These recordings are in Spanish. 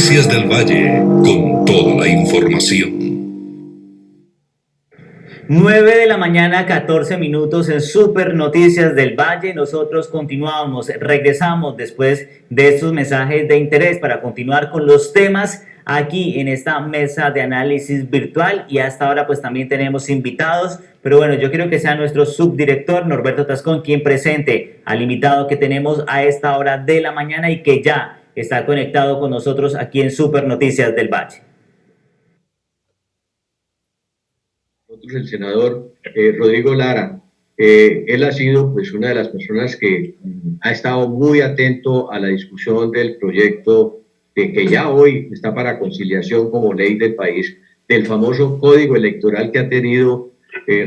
Noticias del Valle, con toda la información. 9 de la mañana, 14 minutos en Super Noticias del Valle. Nosotros regresamos después de estos mensajes de interés para continuar con los temas aquí en esta mesa de análisis virtual, y hasta ahora pues también tenemos invitados, pero bueno, yo quiero que sea nuestro subdirector Norberto Tascón quien presente al invitado que tenemos a esta hora de la mañana y que ya está conectado con nosotros aquí en Super Noticias del Valle. El senador Rodrigo Lara. Él ha sido pues una de las personas que ha estado muy atento a la discusión del proyecto que ya hoy está para conciliación como ley del país, del famoso código electoral que ha tenido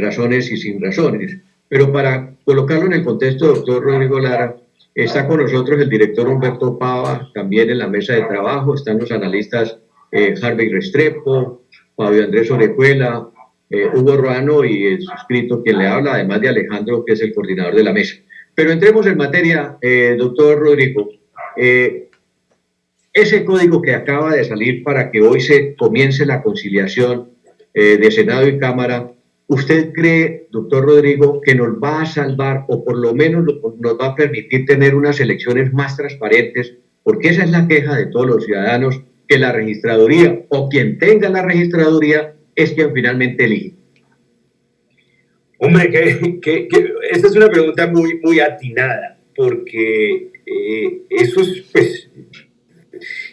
razones y sin razones. Pero para colocarlo en el contexto, doctor Rodrigo Lara, está con nosotros el director Humberto Pava, también en la mesa de trabajo, están los analistas Harvey Restrepo, Fabio Andrés Orejuela, Hugo Ruano y el suscrito quien le habla, además de Alejandro, que es el coordinador de la mesa. Pero entremos en materia, doctor Rodrigo. Ese código que acaba de salir para que hoy se comience la conciliación de Senado y Cámara, ¿usted cree, doctor Rodrigo, que nos va a salvar o por lo menos nos va a permitir tener unas elecciones más transparentes? Porque esa es la queja de todos los ciudadanos, que la registraduría o quien tenga la registraduría es quien finalmente elige. Hombre, esta es una pregunta muy atinada, porque eso es, pues,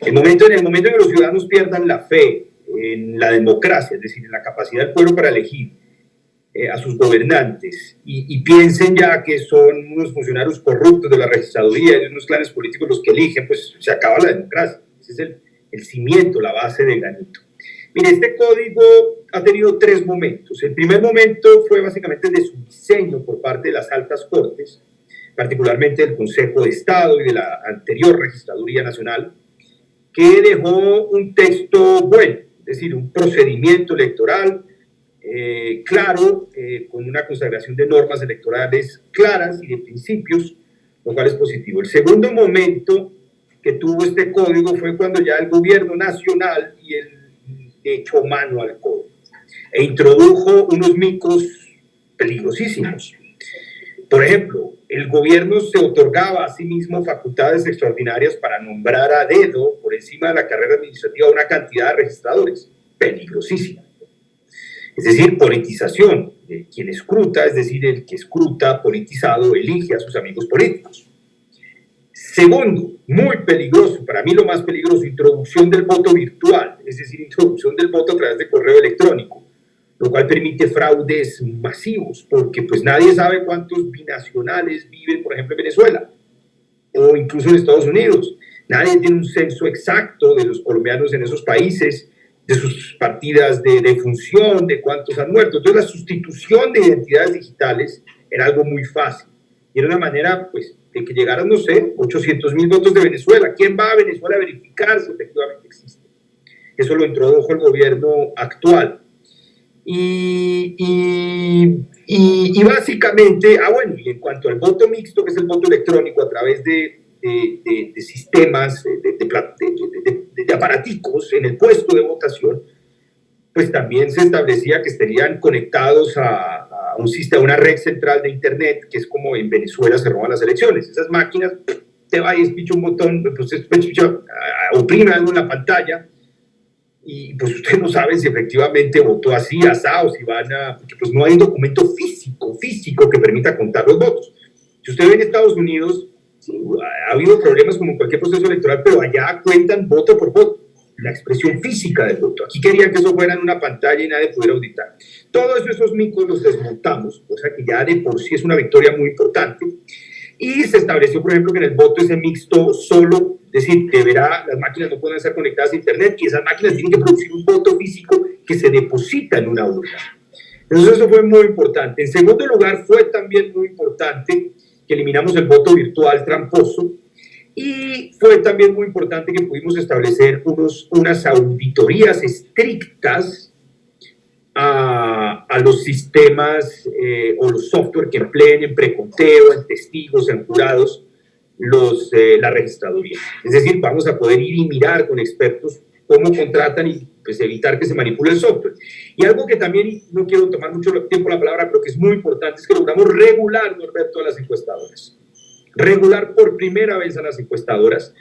en el momento en que los ciudadanos pierdan la fe en la democracia, es decir, en la capacidad del pueblo para elegir a sus gobernantes, y piensen ya que son unos funcionarios corruptos de la registraduría y de unos clanes políticos los que eligen, pues se acaba la democracia. Ese es el cimiento, la base del granito. Mire, este código ha tenido 3 momentos. El primer momento fue básicamente de su diseño por parte de las altas cortes, particularmente del Consejo de Estado y de la anterior Registraduría Nacional, que dejó un texto bueno, es decir, un procedimiento electoral claro, con una consagración de normas electorales claras y de principios, lo cual es positivo. El segundo momento que tuvo este código fue cuando ya el gobierno nacional echó mano al código e introdujo unos micos peligrosísimos. Por ejemplo, el gobierno se otorgaba a sí mismo facultades extraordinarias para nombrar a dedo por encima de la carrera administrativa una cantidad de registradores. Peligrosísima. Es decir, politización. Quien escruta, es decir, el que escruta politizado, elige a sus amigos políticos. Segundo, muy peligroso, para mí lo más peligroso, introducción del voto virtual, es decir, introducción del voto a través de correo electrónico, lo cual permite fraudes masivos, porque pues nadie sabe cuántos binacionales viven, por ejemplo, en Venezuela, o incluso en Estados Unidos. Nadie tiene un censo exacto de los colombianos en esos países, de sus partidas de defunción, de cuántos han muerto. Entonces la sustitución de identidades digitales era algo muy fácil, y era una manera, pues, de que llegaran, no sé, 800,000 votos de Venezuela. ¿Quién va a Venezuela a verificar si efectivamente existe? Eso lo introdujo el gobierno actual. Y básicamente, y en cuanto al voto mixto, que es el voto electrónico a través de sistemas, de aparaticos en el puesto de votación, pues también se establecía que estarían conectados a un sistema, una red central de internet, que es como en Venezuela se roban las elecciones. Esas máquinas, te va y picha un botón, pues oprime algo en la pantalla, y pues usted no sabe si efectivamente votó así, asado, si porque pues no hay un documento físico que permita contar los votos. Si usted ve en Estados Unidos, sí, ha habido problemas como en cualquier proceso electoral, pero allá cuentan voto por voto, la expresión física del voto. Aquí querían que eso fuera en una pantalla y nadie pudiera auditar. Todos esos micos los desmontamos, cosa que ya de por sí es una victoria muy importante. Y se estableció, por ejemplo, que en el voto ese mixto solo, es decir, las máquinas no pueden estar conectadas a internet, y esas máquinas tienen que producir un voto físico que se deposita en una urna. Entonces eso fue muy importante. En segundo lugar, fue también muy importante que eliminamos el voto virtual tramposo, y fue también muy importante que pudimos establecer unas auditorías estrictas a los sistemas o los software que empleen en preconteo, en testigos, en jurados, la registraduría. Es decir, vamos a poder ir y mirar con expertos cómo contratan y pues evitar que se manipule el software. Y algo que también, no quiero tomar mucho tiempo la palabra, pero que es muy importante, es que logramos regular, Norberto, a las encuestadoras. Regular por primera vez a las encuestadoras,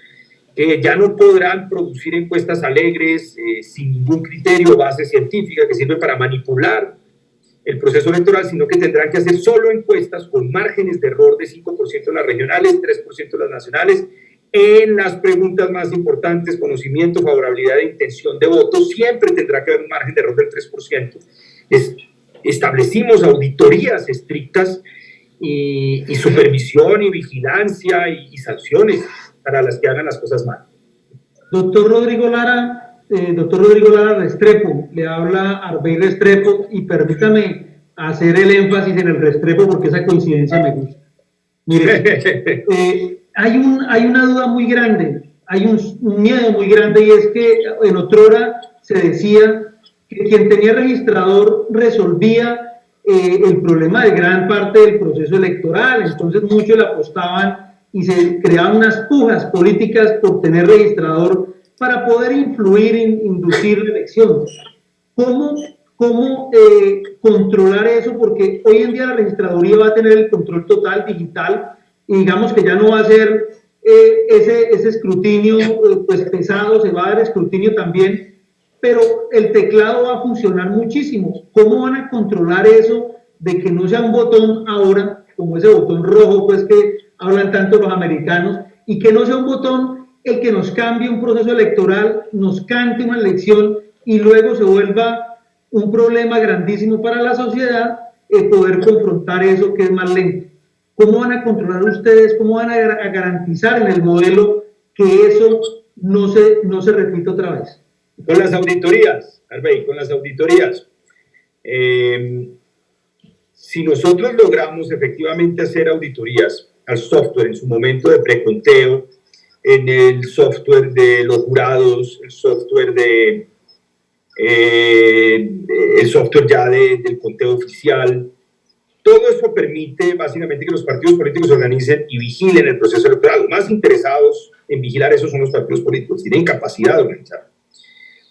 que ya no podrán producir encuestas alegres, sin ningún criterio o base científica que sirve para manipular el proceso electoral, sino que tendrán que hacer solo encuestas con márgenes de error de 5% en las regionales, 3% en las nacionales. En las preguntas más importantes, conocimiento, favorabilidad e intención de voto, siempre tendrá que haber un margen de error del 3%. Establecimos auditorías estrictas y supervisión y vigilancia y sanciones para las que hagan las cosas mal. Doctor Rodrigo Lara Restrepo, le habla Arbey Restrepo, y permítame hacer el énfasis en el Restrepo porque esa coincidencia me gusta. Mire, hay una duda muy grande, hay un miedo muy grande, y es que en otrora se decía que quien tenía registrador resolvía el problema de gran parte del proceso electoral. Entonces muchos le apostaban y se creaban unas pujas políticas por tener registrador para poder influir, inducir la elección. ¿Cómo controlar eso? Porque hoy en día la registraduría va a tener el control total digital, y digamos que ya no va a ser ese escrutinio pues pesado, se va a dar escrutinio también, pero el teclado va a funcionar muchísimo. ¿Cómo van a controlar eso de que no sea un botón ahora, como ese botón rojo pues que hablan tanto los americanos, y que no sea un botón el que nos cambie un proceso electoral, nos cante una elección y luego se vuelva un problema grandísimo para la sociedad poder confrontar eso que es más lento? ¿Cómo van a controlar ustedes, cómo van a garantizar en el modelo que eso no se repita otra vez? Con las auditorías, Arbey, con las auditorías. Si nosotros logramos efectivamente hacer auditorías al software en su momento de preconteo, en el software de los jurados, el software ya del conteo oficial, todo eso permite básicamente que los partidos políticos se organicen y vigilen el proceso electoral. Los más interesados en vigilar eso son los partidos políticos, tienen capacidad de organizar.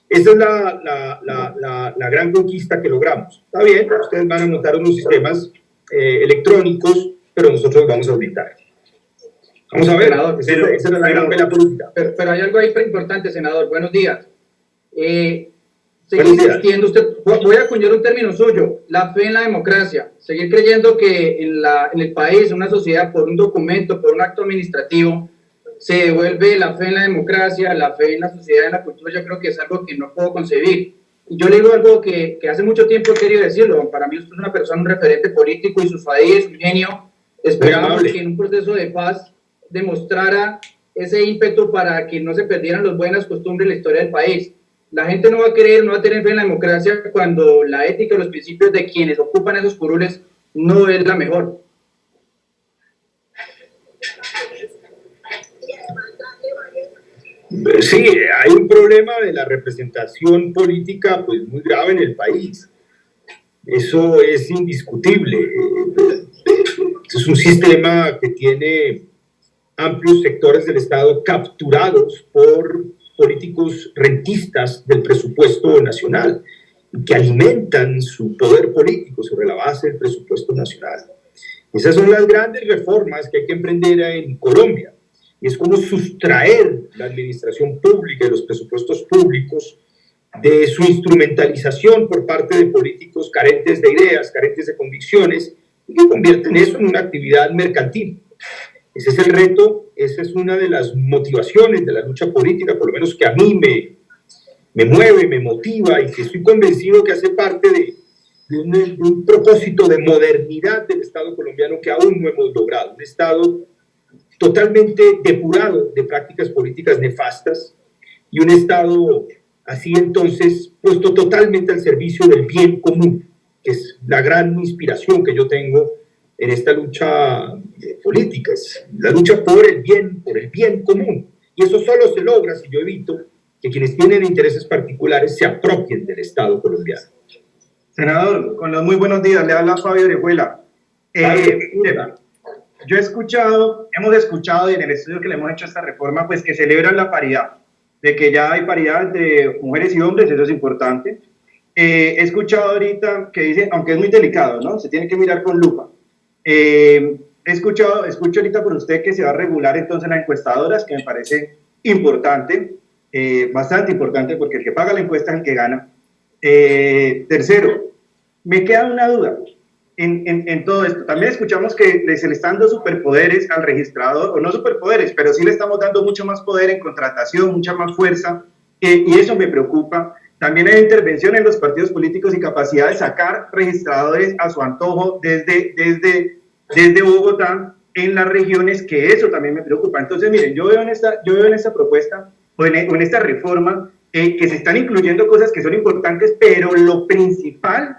Esa es la gran conquista que logramos. Está bien, ustedes van a montar unos sistemas electrónicos, pero nosotros vamos a auditar. Vamos a ver, senador, esa es la gran pelea política. Pero hay algo ahí importante, senador. Buenos días. Seguir insistiendo, voy a acuñar un término suyo, la fe en la democracia. Seguir creyendo que en el país, en una sociedad, por un documento, por un acto administrativo, se devuelve la fe en la democracia, la fe en la sociedad, en la cultura. Yo creo que es algo que no puedo concebir. Y yo le digo algo que hace mucho tiempo he querido decirlo. Para mí usted es una persona, un referente político, y su es un genio. Esperábamos que en un proceso de paz demostrara ese ímpetu para que no se perdieran las buenas costumbres de la historia del país. La gente no va a querer, no va a tener fe en la democracia cuando la ética y los principios de quienes ocupan esos curules no es la mejor. Sí, hay un problema de la representación política pues muy grave en el país. Eso es indiscutible. Es un sistema que tiene amplios sectores del Estado capturados por políticos rentistas del presupuesto nacional, que alimentan su poder político sobre la base del presupuesto nacional. Esas son las grandes reformas que hay que emprender en Colombia. Y es como sustraer la administración pública y los presupuestos públicos de su instrumentalización por parte de políticos carentes de ideas, carentes de convicciones, y que convierten eso en una actividad mercantil. Ese es el reto, esa es una de las motivaciones de la lucha política, por lo menos que a mí me mueve, me motiva, y que estoy convencido que hace parte de un propósito de modernidad del Estado colombiano que aún no hemos logrado. Un Estado totalmente depurado de prácticas políticas nefastas, y un Estado así entonces puesto totalmente al servicio del bien común, que es la gran inspiración que yo tengo en esta lucha política, es la lucha por el bien común. Y eso solo se logra si yo evito que quienes tienen intereses particulares se apropien del Estado colombiano. Senador, con los muy buenos días, le habla Fabio Orejuela. hemos escuchado y en el estudio que le hemos hecho a esta reforma, pues que celebran la paridad, de que ya hay paridad de mujeres y hombres, eso es importante. He escuchado ahorita que dicen, aunque es muy delicado, ¿no? Se tiene que mirar con lupa. Escucho ahorita por usted que se va a regular entonces las encuestadoras, que me parece importante, bastante importante, porque el que paga la encuesta es el que gana. Tercero, me queda una duda en todo esto. También escuchamos que se le están dando superpoderes al registrador, o no superpoderes, pero sí le estamos dando mucho más poder en contratación, mucha más fuerza, y eso me preocupa. También hay intervención en los partidos políticos y capacidad de sacar registradores a su antojo desde Bogotá en las regiones, que eso también me preocupa. Entonces, miren, yo veo en esta propuesta o en esta reforma que se están incluyendo cosas que son importantes, pero lo principal,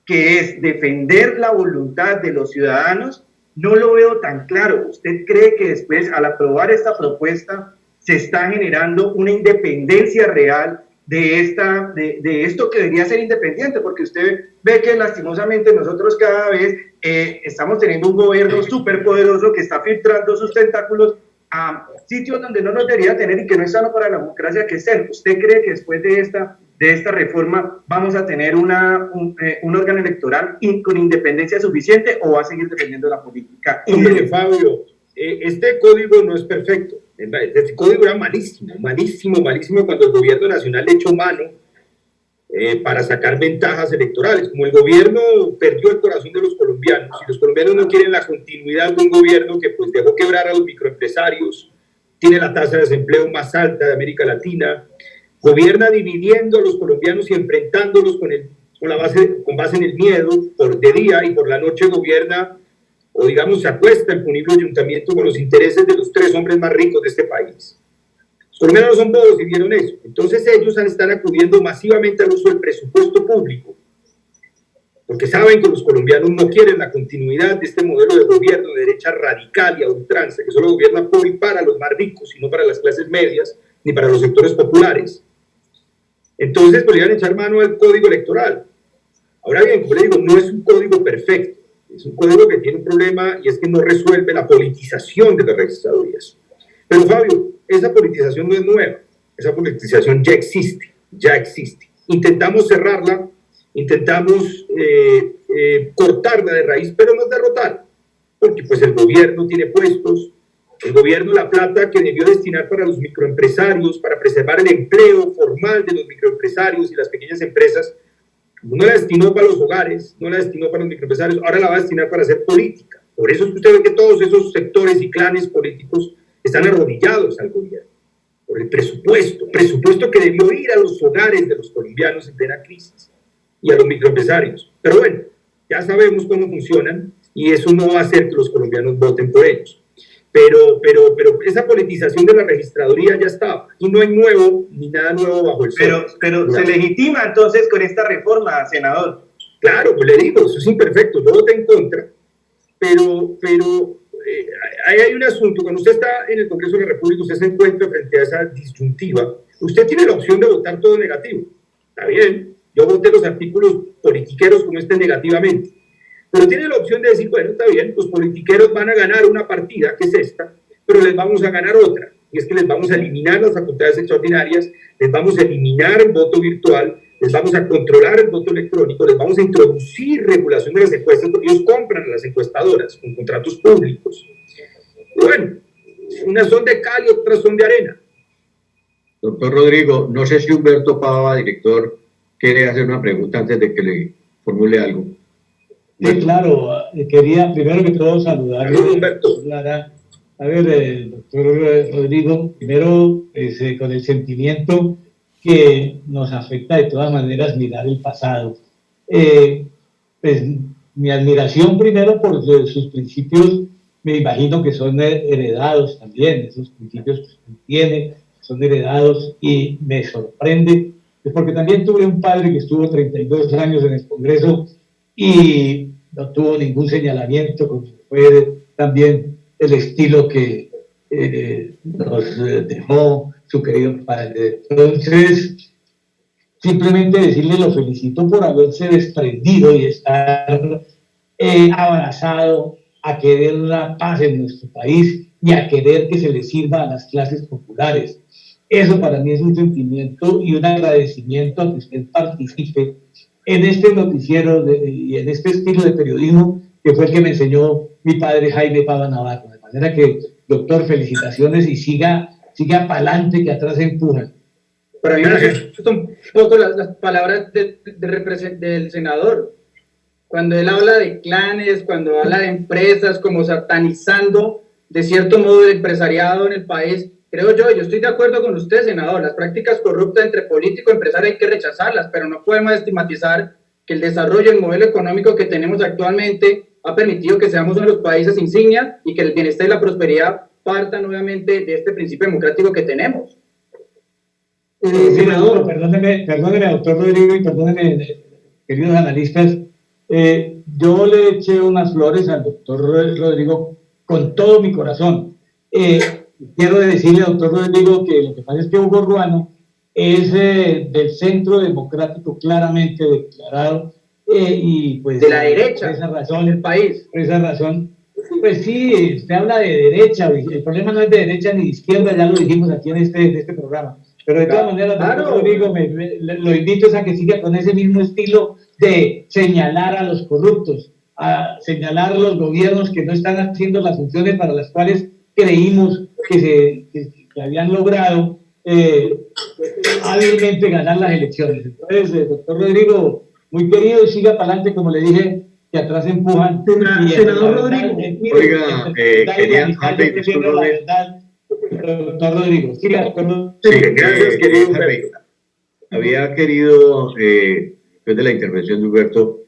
que es defender la voluntad de los ciudadanos, no lo veo tan claro. ¿Usted cree que después, al aprobar esta propuesta, se está generando una independencia real de esto que debería ser independiente? Porque usted ve que lastimosamente nosotros cada vez estamos teniendo un gobierno súper poderoso que está filtrando sus tentáculos a sitios donde no nos debería tener y que no es sano para la democracia que estén. ¿Usted cree que después de esta reforma vamos a tener un órgano electoral con independencia suficiente o va a seguir dependiendo de la política? Hombre, Fabio, este código no es perfecto. Este código era malísimo cuando el gobierno nacional le echó mano para sacar ventajas electorales. Como el gobierno perdió el corazón de los colombianos y los colombianos no quieren la continuidad de un gobierno que pues dejó quebrar a los microempresarios, tiene la tasa de desempleo más alta de América Latina, gobierna dividiendo a los colombianos y enfrentándolos con base en el miedo de día, y por la noche gobierna, o digamos se acuesta en punible ayuntamiento con los intereses de los 3 hombres más ricos de este país. Los colombianos no son bobos y vieron eso. Entonces ellos están acudiendo masivamente al uso del presupuesto público, porque saben que los colombianos no quieren la continuidad de este modelo de gobierno de derecha radical y a ultranza, que solo gobierna por y para los más ricos y no para las clases medias ni para los sectores populares. Entonces pues le iban a echar mano al código electoral. Ahora bien, como le digo, no es un código perfecto, es un código que tiene un problema, y es que no resuelve la politización de las registradurías. Pero Fabio, esa politización no es nueva, esa politización ya existe. Intentamos cerrarla, intentamos cortarla de raíz, pero no derrotar, porque pues el gobierno tiene puestos, el gobierno la plata que debió destinar para los microempresarios, para preservar el empleo formal de los microempresarios y las pequeñas empresas, no la destinó para los hogares, no la destinó para los microempresarios, ahora la va a destinar para hacer política. Por eso es que usted ve que todos esos sectores y clanes políticos están arrodillados al gobierno, por el presupuesto que debió ir a los hogares de los colombianos en plena crisis y a los microempresarios. Pero bueno, ya sabemos cómo funcionan y eso no va a hacer que los colombianos voten por ellos. Pero esa politización de la registraduría ya estaba, y no hay nada nuevo bajo el sol. Pero se legitima entonces con esta reforma, senador. Claro, pues le digo, eso es imperfecto, yo voté en contra, pero ahí hay un asunto. Cuando usted está en el Congreso de la República, usted se encuentra frente a esa disyuntiva, usted tiene la opción de votar todo negativo, está bien, yo voté los artículos politiqueros como este negativamente, pero tiene la opción de decir, bueno, está bien, los politiqueros van a ganar una partida, que es esta, pero les vamos a ganar otra, y es que les vamos a eliminar las facultades extraordinarias, les vamos a eliminar el voto virtual, les vamos a controlar el voto electrónico, les vamos a introducir regulación de las encuestas, porque ellos compran a las encuestadoras con contratos públicos. Y bueno, unas son de cal y otras son de arena. Doctor Rodrigo, no sé si Humberto Pava, director, quiere hacer una pregunta antes de que le formule algo. Sí, claro, quería primero que todo saludarle. Humberto. A ver, doctor Rodrigo, primero con el sentimiento que nos afecta de todas maneras mirar el pasado. Pues mi admiración primero por sus principios, me imagino que son heredados también, esos principios que usted tiene, son heredados, y me sorprende, pues porque también tuve un padre que estuvo 32 años en el Congreso y no tuvo ningún señalamiento, como fue también el estilo que nos dejó su querido padre. Entonces, simplemente decirle lo felicito por haberse desprendido y estar abrazado a querer la paz en nuestro país y a querer que se le sirva a las clases populares. Eso para mí es un sentimiento y un agradecimiento a que usted participe en este noticiero y en este estilo de periodismo que fue el que me enseñó mi padre Jaime Pava Navarro. De manera que, doctor, felicitaciones y siga para adelante, que atrás se empujan. Para mí me asustan un poco las palabras del senador. Cuando él habla de clanes, cuando habla de empresas, como satanizando de cierto modo el empresariado en el país, creo yo estoy de acuerdo con usted, senador, las prácticas corruptas entre político y empresario hay que rechazarlas, pero no podemos estigmatizar que el desarrollo, el modelo económico que tenemos actualmente ha permitido que seamos uno de los países insignia y que el bienestar y la prosperidad partan obviamente de este principio democrático que tenemos. Senador, perdóneme, doctor Rodrigo, y perdónenme, queridos analistas, yo le eché unas flores al doctor Rodrigo con todo mi corazón. Quiero decirle, doctor Rodrigo, que lo que pasa es que Hugo Ruano es del centro democrático claramente declarado y pues de la derecha por esa razón, del país. Por esa razón, pues sí, usted habla de derecha, el problema no es de derecha ni de izquierda, ya lo dijimos aquí en este programa. Pero de todas maneras, doctor Rodrigo, lo invito a que siga con ese mismo estilo de señalar a los corruptos, a señalar a los gobiernos que no están haciendo las funciones para las cuales creímos que habían logrado hábilmente ganar las elecciones. Entonces, doctor Rodrigo, muy querido, y siga para adelante, como le dije, que atrás empujan. Senador Rodrigo. Oiga, quería antes disculparme. Doctor Rodrigo, siga, doctor. Sí, gracias, querido. Había querido, después de la intervención de Humberto,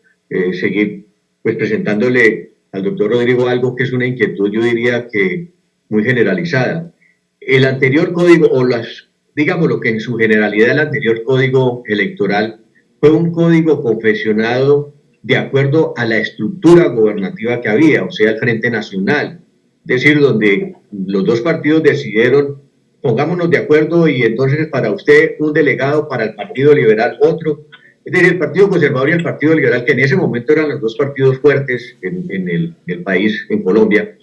seguir pues presentándole al doctor Rodrigo algo que es una inquietud, yo diría que muy generalizada. El anterior código, digamos lo que en su generalidad el anterior código electoral fue un código confeccionado de acuerdo a la estructura gobernativa que había, o sea, el Frente Nacional, es decir, donde los dos partidos decidieron, pongámonos de acuerdo y entonces para usted un delegado, para el Partido Liberal otro, es decir, el Partido Conservador y el Partido Liberal, que en ese momento eran los dos partidos fuertes en el país, en Colombia,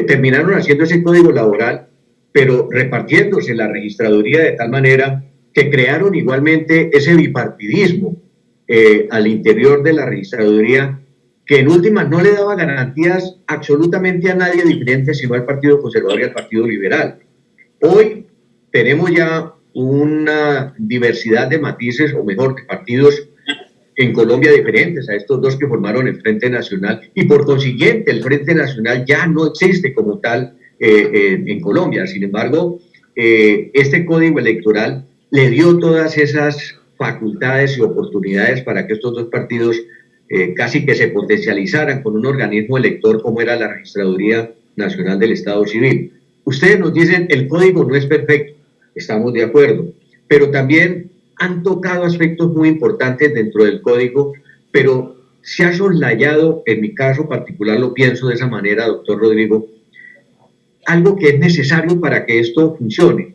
terminaron haciendo ese código laboral, pero repartiéndose la registraduría de tal manera que crearon igualmente ese bipartidismo al interior de la registraduría, que en últimas no le daba garantías absolutamente a nadie diferente, sino al Partido Conservador y al Partido Liberal. Hoy tenemos ya una diversidad de matices, o mejor, de partidos en Colombia diferentes a estos dos que formaron el Frente Nacional, y por consiguiente el Frente Nacional ya no existe como tal en Colombia. Sin embargo, este código electoral le dio todas esas facultades y oportunidades para que estos dos partidos casi que se potencializaran con un organismo elector como era la Registraduría Nacional del Estado Civil. Ustedes nos dicen el código no es perfecto, estamos de acuerdo, pero también han tocado aspectos muy importantes dentro del código, pero se ha soslayado, en mi caso particular lo pienso de esa manera, doctor Rodrigo, algo que es necesario para que esto funcione,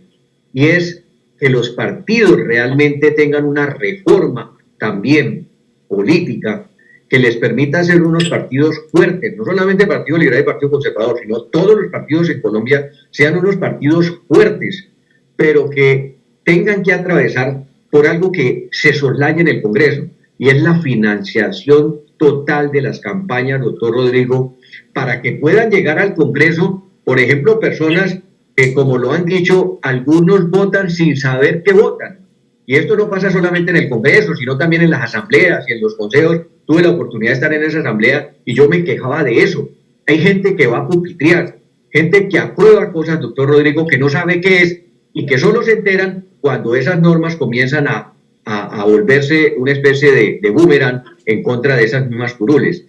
y es que los partidos realmente tengan una reforma también política que les permita ser unos partidos fuertes, no solamente el Partido Liberal y el Partido Conservador, sino todos los partidos en Colombia sean unos partidos fuertes, pero que tengan que atravesar por algo que se soslaya en el Congreso, y es la financiación total de las campañas, doctor Rodrigo, para que puedan llegar al Congreso, por ejemplo, personas que, como lo han dicho, algunos votan sin saber que votan. Y esto no pasa solamente en el Congreso, sino también en las asambleas y en los consejos. Tuve la oportunidad de estar en esa asamblea y yo me quejaba de eso. Hay gente que va a pupitrear, gente que aprueba cosas, doctor Rodrigo, que no sabe qué es y que solo se enteran cuando esas normas comienzan a volverse una especie de boomerang en contra de esas mismas curules.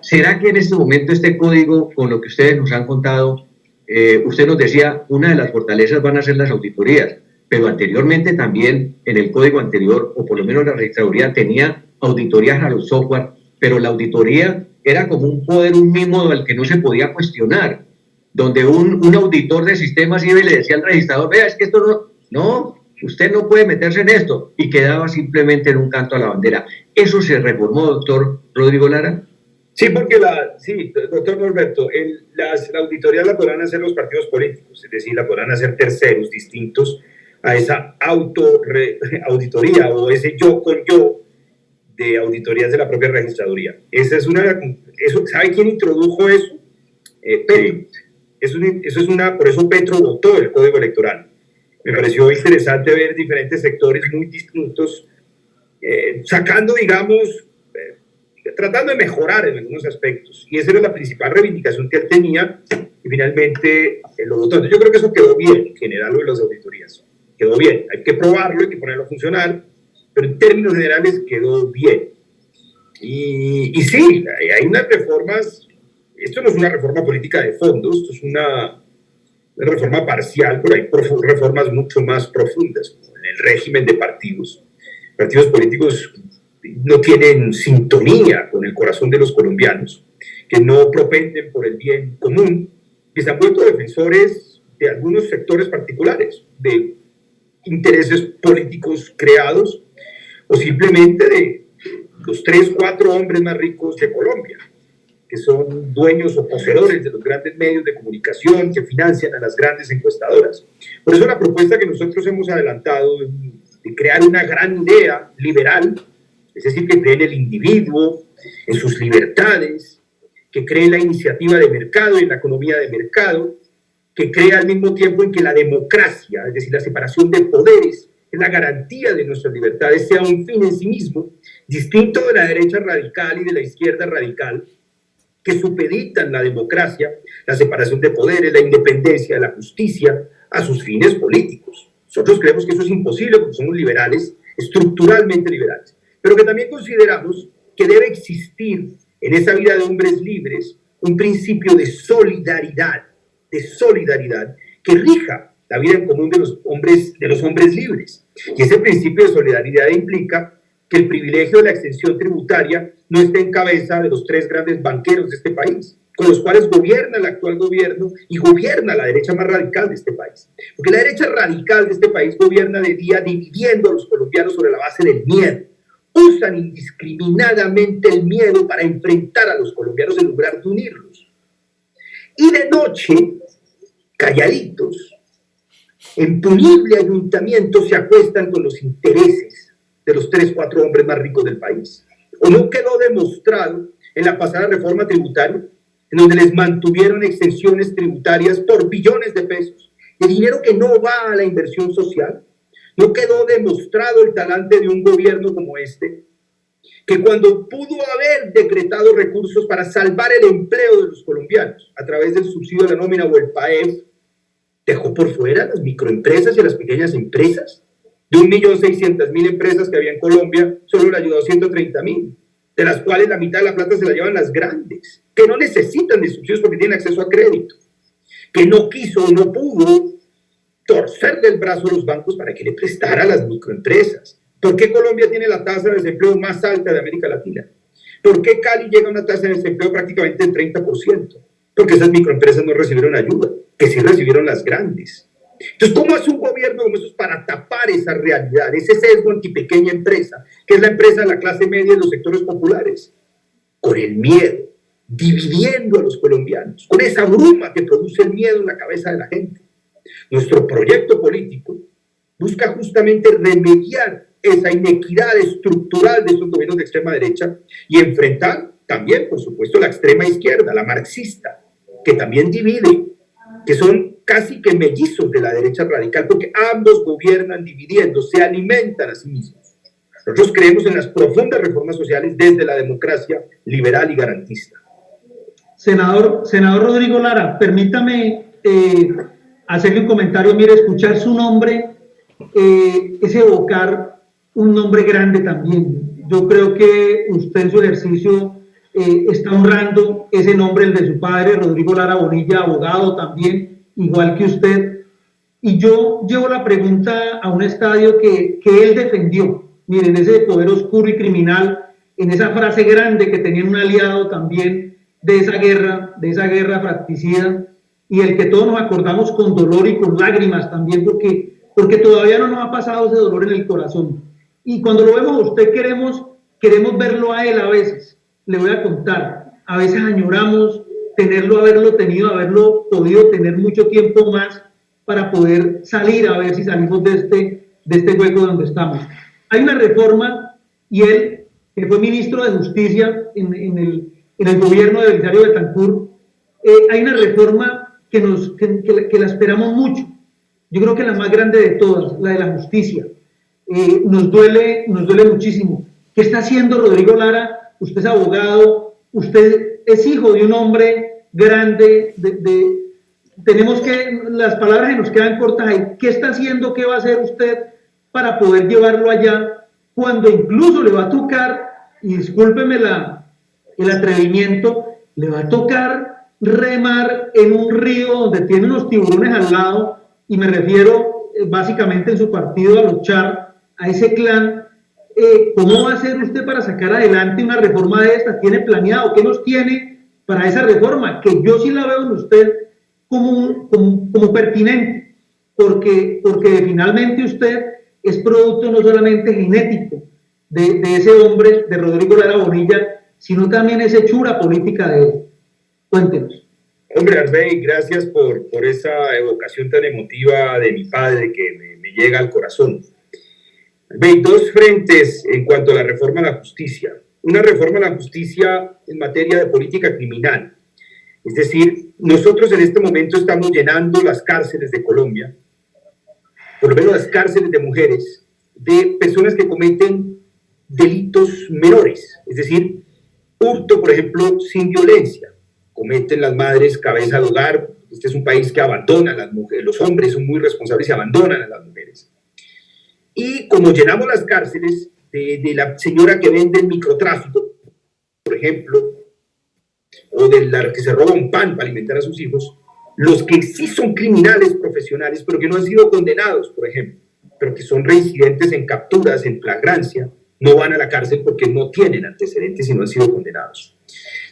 ¿Será que en este momento este código, con lo que ustedes nos han contado, usted nos decía, una de las fortalezas van a ser las auditorías, pero anteriormente también en el código anterior, o por lo menos la registraduría tenía auditorías a los software, pero la auditoría era como un poder, un mimo al que no se podía cuestionar, donde un auditor de sistemas iba y le decía al registrador, vea, es que esto no, usted no puede meterse en esto, y quedaba simplemente en un canto a la bandera. ¿Eso se reformó, doctor Rodrigo Lara? Sí, porque sí, doctor Norberto, las auditorías la podrán hacer los partidos políticos, es decir, la podrán hacer terceros distintos a esa auditoría o ese yo con yo de auditorías de la propia registraduría. ¿Sabe quién introdujo eso? Petro. Por eso Petro votó el Código Electoral. Me pareció interesante ver diferentes sectores muy distintos sacando, digamos, tratando de mejorar en algunos aspectos. Y esa era la principal reivindicación que él tenía y finalmente lo votó. Yo creo que eso quedó bien en general, lo de las auditorías. Quedó bien. Hay que probarlo, hay que ponerlo a funcionar, pero en términos generales quedó bien. Y sí, hay unas reformas. Esto no es una reforma política de fondo, esto es una reforma parcial, pero hay reformas mucho más profundas, como en el régimen de partidos. Partidos políticos no tienen sintonía con el corazón de los colombianos, que no propenden por el bien común, que se han vuelto defensores de algunos sectores particulares, de intereses políticos creados, o simplemente de los 3, 4 hombres más ricos de Colombia, que son dueños o poseedores de los grandes medios de comunicación, que financian a las grandes encuestadoras. Por eso la propuesta que nosotros hemos adelantado de crear una gran idea liberal, es decir, que cree en el individuo, en sus libertades, que cree en la iniciativa de mercado y en la economía de mercado, que cree al mismo tiempo en que la democracia, es decir, la separación de poderes, es la garantía de nuestras libertades, sea un fin en sí mismo, distinto de la derecha radical y de la izquierda radical, que supeditan la democracia, la separación de poderes, la independencia, la justicia, a sus fines políticos. Nosotros creemos que eso es imposible porque somos liberales, estructuralmente liberales, pero que también consideramos que debe existir en esa vida de hombres libres un principio de solidaridad que rija la vida en común de los hombres libres. Y ese principio de solidaridad implica que el privilegio de la exención tributaria no esté en cabeza de los 3 grandes banqueros de este país, con los cuales gobierna el actual gobierno y gobierna la derecha más radical de este país. Porque la derecha radical de este país gobierna de día dividiendo a los colombianos sobre la base del miedo. Usan indiscriminadamente el miedo para enfrentar a los colombianos en lugar de unirlos. Y de noche, calladitos, en punible ayuntamiento se acuestan con los intereses de los 3, 4 hombres más ricos del país. ¿O no quedó demostrado en la pasada reforma tributaria, en donde les mantuvieron exenciones tributarias por billones de pesos, de dinero que no va a la inversión social? ¿No quedó demostrado el talante de un gobierno como este, que cuando pudo haber decretado recursos para salvar el empleo de los colombianos a través del subsidio de la nómina o el PAEF, dejó por fuera las microempresas y las pequeñas empresas? De 1.600.000 empresas que había en Colombia, solo le ayudó 130.000, de las cuales la mitad de la plata se la llevan las grandes, que no necesitan de subsidios porque tienen acceso a crédito, que no quiso o no pudo torcerle el brazo a los bancos para que le prestara a las microempresas. ¿Por qué Colombia tiene la tasa de desempleo más alta de América Latina? ¿Por qué Cali llega a una tasa de desempleo prácticamente del 30%? Porque esas microempresas no recibieron ayuda, que sí recibieron las grandes. Entonces, ¿cómo hace un gobierno como estos para tapar esa realidad, ese sesgo antipequeña empresa, que es la empresa de la clase media y los sectores populares? Con el miedo, dividiendo a los colombianos, con esa bruma que produce el miedo en la cabeza de la gente. Nuestro proyecto político busca justamente remediar esa inequidad estructural de estos gobiernos de extrema derecha y enfrentar también, por supuesto, la extrema izquierda, la marxista, que también divide, que son casi que mellizos de la derecha radical, porque ambos gobiernan dividiendo, se alimentan a sí mismos. Nosotros creemos en las profundas reformas sociales desde la democracia liberal y garantista. Senador Rodrigo Lara, permítame hacerle un comentario. Mire, escuchar su nombre es evocar un nombre grande también. Yo creo que usted en su ejercicio está honrando ese nombre, el de su padre, Rodrigo Lara Bonilla, abogado también, igual que usted. Y yo llevo la pregunta a un estadio que él defendió. Miren, ese poder oscuro y criminal, en esa frase grande que tenía un aliado también de esa guerra fratricida, y el que todos nos acordamos con dolor y con lágrimas también, porque todavía no nos ha pasado ese dolor en el corazón. Y cuando lo vemos a usted, queremos verlo a él a veces. Le voy a contar. a veces añoramos tenerlo, haberlo tenido, haberlo podido tener mucho tiempo más para poder salir, a ver si salimos de este hueco donde estamos. Hay una reforma, y él, que fue ministro de Justicia en el gobierno de Belisario Betancur, hay una reforma que la esperamos mucho. Yo creo que la más grande de todas, la de la justicia. Nos duele muchísimo. ¿Qué está haciendo Rodrigo Lara? Usted es abogado, usted es hijo de un hombre grande, tenemos que, las palabras que nos quedan cortas ahí. ¿Qué está haciendo? ¿Qué va a hacer usted para poder llevarlo allá? Cuando incluso le va a tocar, y discúlpeme el atrevimiento, le va a tocar remar en un río donde tiene unos tiburones al lado, y me refiero básicamente en su partido a los Char, a ese clan. ¿Cómo va a hacer usted para sacar adelante una reforma de esta? ¿Tiene planeado? ¿Qué nos tiene para esa reforma? Que yo sí la veo en usted como pertinente, porque finalmente usted es producto no solamente genético de ese hombre, de Rodrigo Lara Bonilla, sino también es hechura política de él. Cuéntenos. Hombre, Arbey, gracias por esa evocación tan emotiva de mi padre que me llega al corazón. Arbey, dos frentes en cuanto a la reforma a la justicia. Una reforma a la justicia en materia de política criminal. Es decir, nosotros en este momento estamos llenando las cárceles de Colombia, por lo menos las cárceles de mujeres, de personas que cometen delitos menores. Es decir, hurto, por ejemplo, sin violencia. Cometen las madres cabeza de hogar. Este es un país que abandona a las mujeres. Los hombres son muy responsables y abandonan a las mujeres. Y como llenamos las cárceles de la señora que vende el microtráfico, por ejemplo, o de la que se roba un pan para alimentar a sus hijos, los que sí son criminales profesionales, pero que no han sido condenados, por ejemplo, pero que son reincidentes en capturas, en flagrancia, no van a la cárcel porque no tienen antecedentes y no han sido condenados.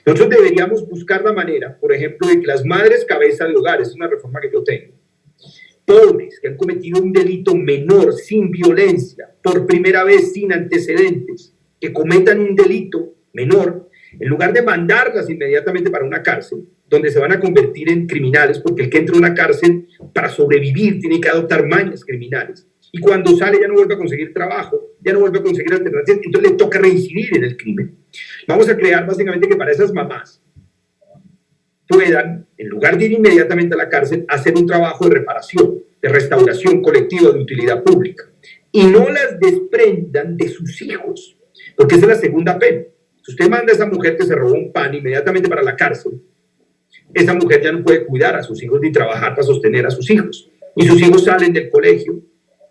Nosotros deberíamos buscar la manera, por ejemplo, de que las madres cabeza de hogar, es una reforma que yo tengo, pobres que han cometido un delito menor, sin violencia, por primera vez sin antecedentes, que cometan un delito menor, en lugar de mandarlas inmediatamente para una cárcel, donde se van a convertir en criminales, porque el que entra a una cárcel para sobrevivir tiene que adoptar mañas criminales. Y cuando sale ya no vuelve a conseguir trabajo, ya no vuelve a conseguir alternativas, entonces le toca reincidir en el crimen. Vamos a crear básicamente que para esas mamás puedan, en lugar de ir inmediatamente a la cárcel, hacer un trabajo de reparación, de restauración colectiva de utilidad pública. Y no las desprendan de sus hijos, porque esa es la segunda pena. Si usted manda a esa mujer que se robó un pan inmediatamente para la cárcel, esa mujer ya no puede cuidar a sus hijos ni trabajar para sostener a sus hijos. Y sus hijos salen del colegio,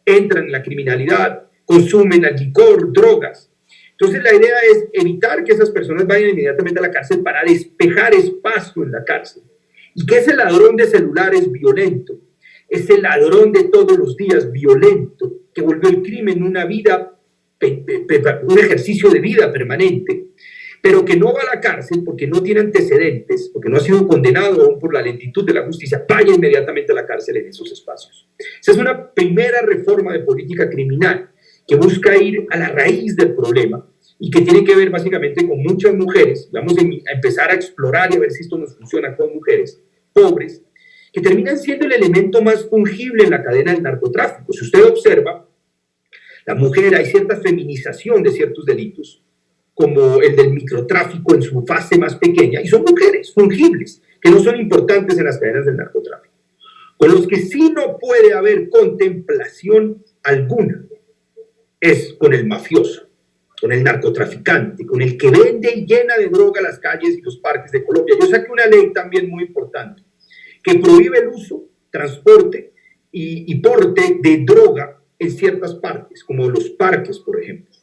entran en la criminalidad, consumen el licor, drogas. Entonces la idea es evitar que esas personas vayan inmediatamente a la cárcel para despejar espacio en la cárcel. Y que ese ladrón de celulares violento, ese ladrón de todos los días violento, que volvió el crimen una vida, un ejercicio de vida permanente, pero que no va a la cárcel porque no tiene antecedentes, porque no ha sido condenado aún por la lentitud de la justicia, vaya inmediatamente a la cárcel en esos espacios. Esa es una primera reforma de política criminal que busca ir a la raíz del problema y que tiene que ver básicamente con muchas mujeres. Vamos a empezar a explorar y a ver si esto nos funciona con mujeres pobres, que terminan siendo el elemento más fungible en la cadena del narcotráfico. Si usted observa, la mujer, hay cierta feminización de ciertos delitos, como el del microtráfico en su fase más pequeña, y son mujeres fungibles, que no son importantes en las cadenas del narcotráfico. Con los que sí no puede haber contemplación alguna es con el mafioso, con el narcotraficante, con el que vende y llena de droga las calles y los parques de Colombia. Yo saqué una ley también muy importante que prohíbe el uso, transporte y porte de droga en ciertas partes, como los parques, por ejemplo,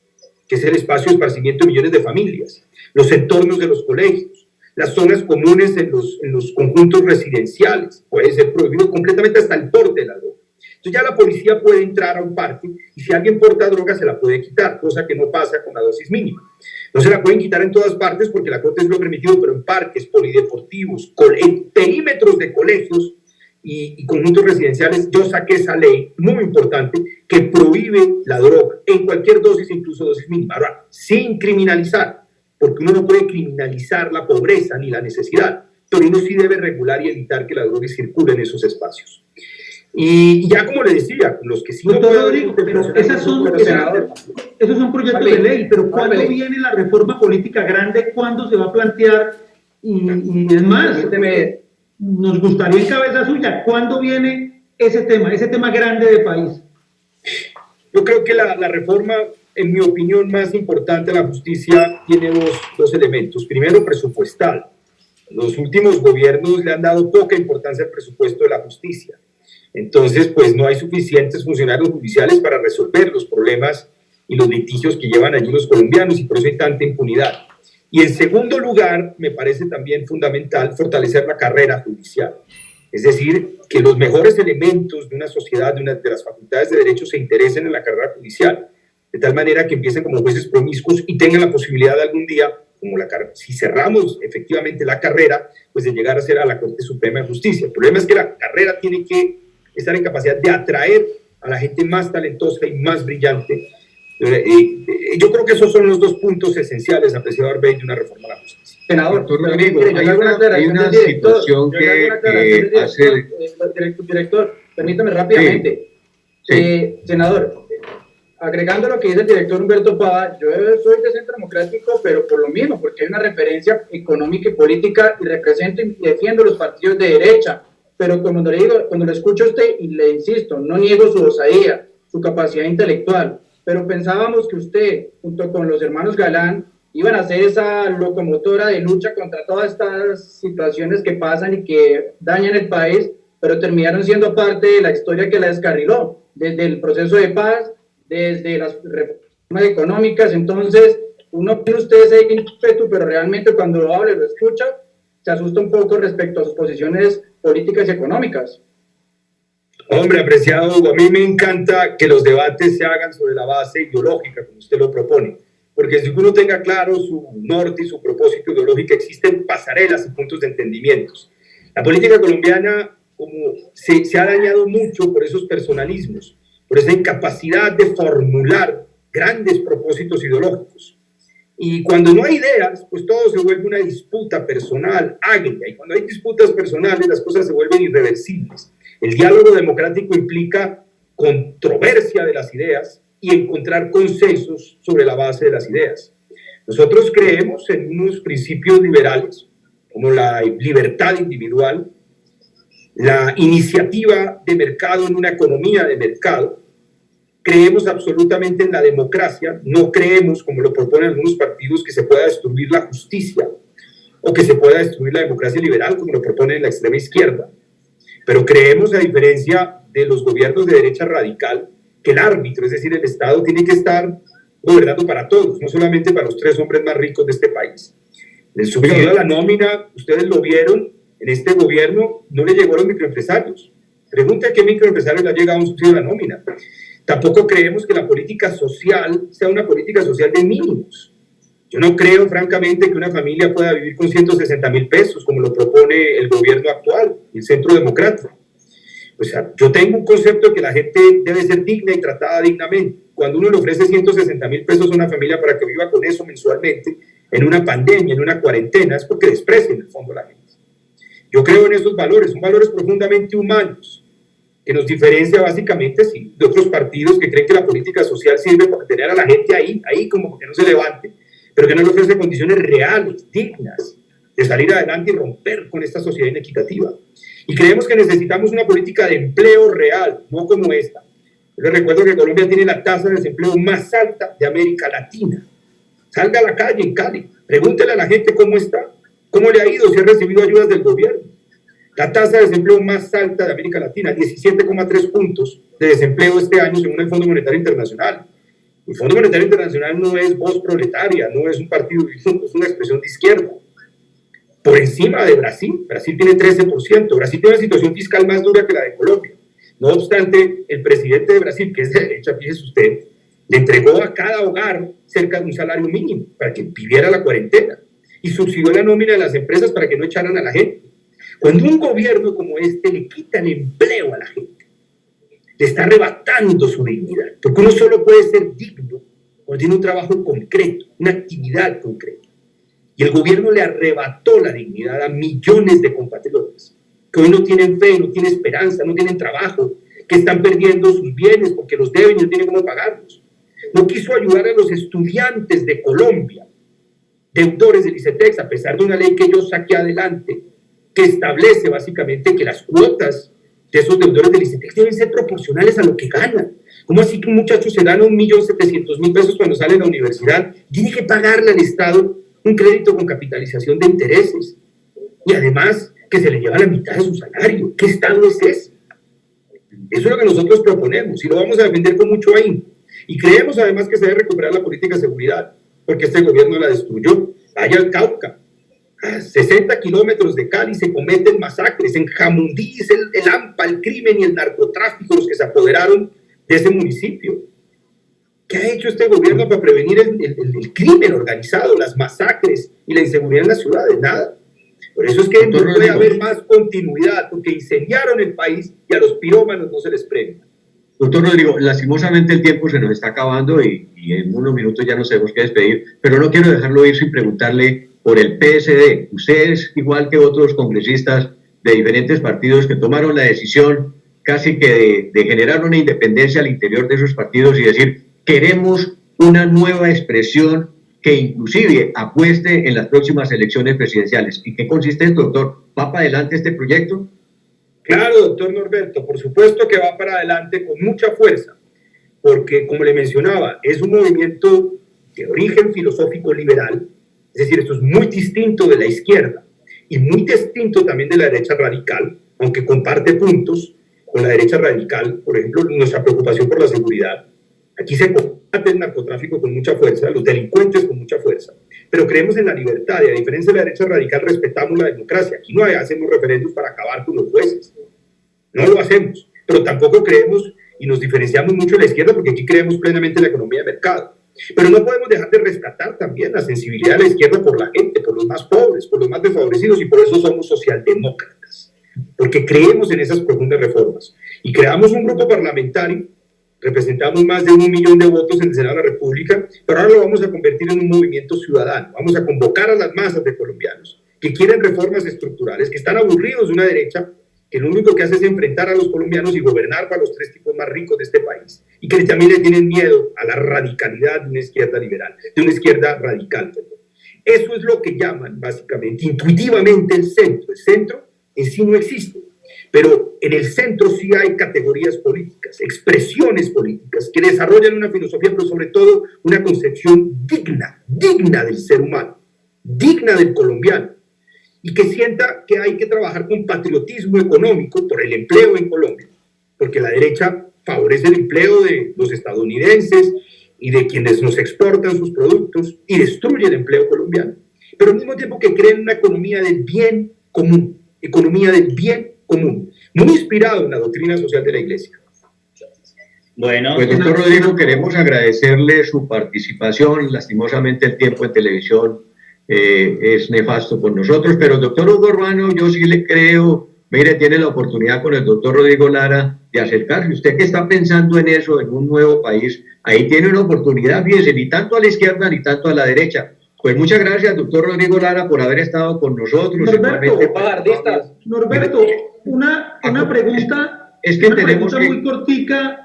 que es el espacio de esparcimiento de millones de familias, los entornos de los colegios, las zonas comunes en los conjuntos residenciales. Puede ser prohibido completamente hasta el porte de la droga. Entonces ya la policía puede entrar a un parque y si alguien porta droga se la puede quitar, cosa que no pasa con la dosis mínima. No se la pueden quitar en todas partes porque la Corte es lo permitido, pero en parques, polideportivos, en perímetros de colegios y conjuntos residenciales, yo saqué esa ley muy importante que prohíbe la droga en cualquier dosis, incluso dosis mínima. Ahora, sin criminalizar, porque uno no puede criminalizar la pobreza ni la necesidad, pero uno sí debe regular y evitar que la droga circule en esos espacios. Y ya como le decía, los que sí... Doctor Rodrigo, pero esos son proyectos de ley, pero ¿cuándo viene la reforma política grande? ¿Cuándo se va a plantear? Y es más, nos gustaría en cabeza suya, ¿cuándo viene ese tema grande de país? Yo creo que la reforma, en mi opinión, más importante de la justicia tiene dos elementos. Primero, presupuestal. Los últimos gobiernos le han dado poca importancia al presupuesto de la justicia. Entonces, pues no hay suficientes funcionarios judiciales para resolver los problemas y los litigios que llevan allí los colombianos, y por eso hay tanta impunidad. Y en segundo lugar, me parece también fundamental fortalecer la carrera judicial. Es decir, que los mejores elementos de una sociedad, de las facultades de derecho, se interesen en la carrera judicial, de tal manera que empiecen como jueces promiscuos y tengan la posibilidad de algún día, si cerramos efectivamente la carrera, pues de llegar a ser a la Corte Suprema de Justicia. El problema es que la carrera tiene que estar en capacidad de atraer a la gente más talentosa y más brillante. Yo creo que esos son los dos puntos esenciales, apreciado Arbey, de una reforma a la justicia. Senador, Rodrigo, hay una situación que hace... Director, permítame rápidamente. Sí. Senador, agregando lo que dice el director Humberto Pava, yo soy de Centro Democrático, pero por lo mismo, porque hay una referencia económica y política, y represento y defiendo los partidos de derecha. Pero cuando lo escucho a usted, y le insisto, no niego su osadía, su capacidad intelectual, pero pensábamos que usted, junto con los hermanos Galán, iban a ser esa locomotora de lucha contra todas estas situaciones que pasan y que dañan el país, pero terminaron siendo parte de la historia que la descarriló, desde el proceso de paz, desde las reformas económicas. Entonces, uno tiene usted ese ímpetu, pero realmente cuando lo habla y lo escucha, se asusta un poco respecto a sus posiciones políticas y económicas. Hombre, apreciado Hugo, a mí me encanta que los debates se hagan sobre la base ideológica, como usted lo propone, porque si uno tenga claro su norte y su propósito ideológico, existen pasarelas y puntos de entendimientos. La política colombiana como se ha dañado mucho por esos personalismos, por esa incapacidad de formular grandes propósitos ideológicos. Y cuando no hay ideas, pues todo se vuelve una disputa personal, agria. Y cuando hay disputas personales, las cosas se vuelven irreversibles. El diálogo democrático implica controversia de las ideas y encontrar consensos sobre la base de las ideas. Nosotros creemos en unos principios liberales, como la libertad individual, la iniciativa de mercado en una economía de mercado. Creemos absolutamente en la democracia, no creemos, como lo proponen algunos partidos, que se pueda destruir la justicia o que se pueda destruir la democracia liberal, como lo propone la extrema izquierda. Pero creemos, a diferencia de los gobiernos de derecha radical, que el árbitro, es decir, el Estado, tiene que estar gobernando para todos, no solamente para los 3 hombres más ricos de este país. El subsidio a la nómina, ustedes lo vieron, en este gobierno no le llegó a los microempresarios. Pregunta a qué microempresarios le ha llegado un subsidio a la nómina. Tampoco creemos que la política social sea una política social de mínimos. Yo no creo, francamente, que una familia pueda vivir con 160.000 pesos, como lo propone el gobierno actual, el Centro Democrático. O sea, yo tengo un concepto de que la gente debe ser digna y tratada dignamente. Cuando uno le ofrece 160.000 pesos a una familia para que viva con eso mensualmente, en una pandemia, en una cuarentena, es porque desprecia en el fondo a la gente. Yo creo en esos valores, son valores profundamente humanos, que nos diferencia básicamente de otros partidos que creen que la política social sirve para tener a la gente ahí como que no se levante, pero que no le ofrece condiciones reales, dignas, de salir adelante y romper con esta sociedad inequitativa. Y creemos que necesitamos una política de empleo real, no como esta. Yo les recuerdo que Colombia tiene la tasa de desempleo más alta de América Latina. Salga a la calle en Cali, pregúntele a la gente cómo está, cómo le ha ido, si ha recibido ayudas del gobierno. La tasa de desempleo más alta de América Latina, 17,3 puntos de desempleo este año según el Fondo Monetario Internacional. El Fondo Monetario Internacional no es voz proletaria, no es un partido, es una expresión de izquierda. Por encima de Brasil, Brasil tiene 13%, Brasil tiene una situación fiscal más dura que la de Colombia. No obstante, el presidente de Brasil, que es de derecha, fíjese usted, le entregó a cada hogar cerca de un salario mínimo para que viviera la cuarentena y subsidió la nómina de las empresas para que no echaran a la gente. Cuando un gobierno como este le quita el empleo a la gente, le está arrebatando su dignidad, porque uno solo puede ser digno cuando tiene un trabajo concreto, una actividad concreta. Y el gobierno le arrebató la dignidad a millones de compatriotas que hoy no tienen fe, no tienen esperanza, no tienen trabajo, que están perdiendo sus bienes porque los deben y no tienen cómo pagarlos. No quiso ayudar a los estudiantes de Colombia, deudores del ICETEX, a pesar de una ley que yo saqué adelante, que establece básicamente que las cuotas de esos deudores del ICETEX deben ser proporcionales a lo que ganan. ¿Cómo así que un muchacho se gana 1.700.000 pesos cuando sale de la universidad? Tiene que pagarle al Estado un crédito con capitalización de intereses. Y además que se le lleva la mitad de su salario. ¿Qué Estado es ese? Eso es lo que nosotros proponemos y lo vamos a defender con mucho ahínco. Y creemos además que se debe recuperar la política de seguridad, porque este gobierno la destruyó. Vaya al Cauca. A 60 kilómetros de Cali se cometen masacres. En Jamundí es el AMPA, el crimen y el narcotráfico los que se apoderaron de ese municipio. ¿Qué ha hecho este gobierno para prevenir el crimen organizado, las masacres y la inseguridad en las ciudades? Nada. Por eso es que no puede haber más continuidad, porque incendiaron el país y a los pirómanos no se les premia. Doctor Rodrigo, lastimosamente el tiempo se nos está acabando y en unos minutos ya nos tenemos que despedir, pero no quiero dejarlo ir sin preguntarle por el PSD. Usted es igual que otros congresistas de diferentes partidos que tomaron la decisión casi que de generar una independencia al interior de esos partidos y decir, queremos una nueva expresión que inclusive apueste en las próximas elecciones presidenciales. ¿En qué consiste esto, doctor? ¿Va para adelante este proyecto? Claro, doctor Norberto, por supuesto que va para adelante con mucha fuerza, porque, como le mencionaba, es un movimiento de origen filosófico liberal, es decir, esto es muy distinto de la izquierda y muy distinto también de la derecha radical, aunque comparte puntos con la derecha radical, por ejemplo, nuestra preocupación por la seguridad. Aquí se combate el narcotráfico con mucha fuerza, los delincuentes con mucha fuerza, pero creemos en la libertad y a diferencia de la derecha radical respetamos la democracia. Aquí no hacemos referendos para acabar con los jueces, no lo hacemos, pero tampoco creemos y nos diferenciamos mucho de la izquierda porque aquí creemos plenamente en la economía de mercado. Pero no podemos dejar de rescatar también la sensibilidad de la izquierda por la gente, por los más pobres, por los más desfavorecidos y por eso somos socialdemócratas, porque creemos en esas profundas reformas y creamos un grupo parlamentario. Representamos más de 1 millón de votos en el Senado de la República, pero ahora lo vamos a convertir en un movimiento ciudadano. Vamos a convocar a las masas de colombianos que quieren reformas estructurales, que están aburridos de una derecha que lo único que hace es enfrentar a los colombianos y gobernar para los 3 tipos más ricos de este país, y que también le tienen miedo a la radicalidad de una izquierda liberal, de una izquierda radical. Eso es lo que llaman básicamente, intuitivamente, el centro. El centro en sí no existe. Pero en el centro sí hay categorías políticas, expresiones políticas que desarrollan una filosofía, pero sobre todo una concepción digna del ser humano, digna del colombiano, y que sienta que hay que trabajar con patriotismo económico por el empleo en Colombia, porque la derecha favorece el empleo de los estadounidenses y de quienes nos exportan sus productos y destruye el empleo colombiano, pero al mismo tiempo que creen una economía del bien común, muy inspirado en la doctrina social de la Iglesia. Bueno, pues doctor Rodrigo, queremos agradecerle su participación. Lastimosamente el tiempo en televisión es nefasto por nosotros, pero doctor Hugo Urbano, yo sí le creo, mire, tiene la oportunidad con el doctor Rodrigo Lara de acercarse. Usted que está pensando en eso, en un nuevo país, ahí tiene una oportunidad, fíjese, ni tanto a la izquierda ni tanto a la derecha. Pues muchas gracias, doctor Rodrigo Lara, por haber estado con nosotros. Norberto, una pregunta, es que tenemos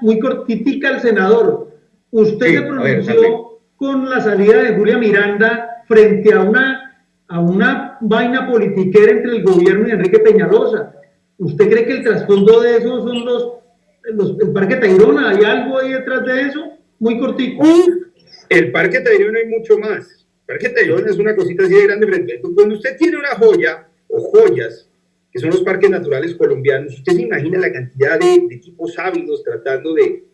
muy cortitica al senador. Usted se pronunció con la salida de Julia Miranda frente a una vaina politiquera entre el gobierno y Enrique Peñalosa. ¿Usted cree que el trasfondo de eso son el Parque Tayrona? ¿Hay algo ahí detrás de eso? Muy cortico. El Parque Tayrona hay mucho más. El Parque Tayrona es una cosita así de grande frente. Cuando usted tiene una joya o joyas, que son los parques naturales colombianos, usted se imagina la cantidad de tipos ávidos tratando de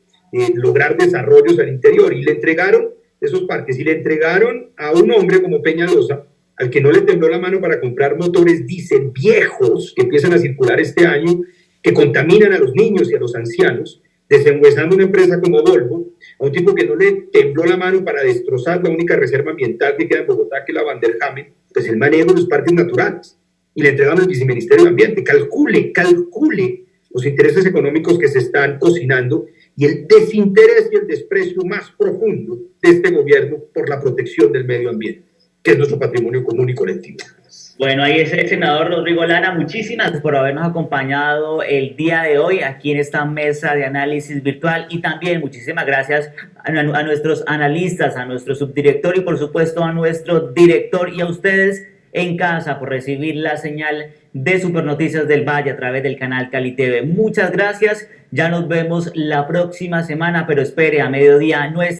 lograr desarrollos al interior, y le entregaron esos parques, y le entregaron a un hombre como Peñalosa, al que no le tembló la mano para comprar motores diésel viejos que empiezan a circular este año, que contaminan a los niños y a los ancianos, desenhuesando una empresa como Volvo, a un tipo que no le tembló la mano para destrozar la única reserva ambiental que queda en Bogotá, que es la Van der Hamen, pues el manejo de los parques naturales, y le entregaron al Viceministerio de Ambiente. Calcule los intereses económicos que se están cocinando y el desinterés y el desprecio más profundo de este gobierno por la protección del medio ambiente. que es nuestro patrimonio común y colectivo. Bueno, ahí es el senador Rodrigo Lara. Muchísimas gracias por habernos acompañado el día de hoy aquí en esta mesa de análisis virtual, y también muchísimas gracias a nuestros analistas, a nuestro subdirector y por supuesto a nuestro director, y a ustedes en casa por recibir la señal de Supernoticias del Valle a través del canal Cali TV. Muchas gracias. Ya nos vemos la próxima semana, pero espere, a mediodía nuestra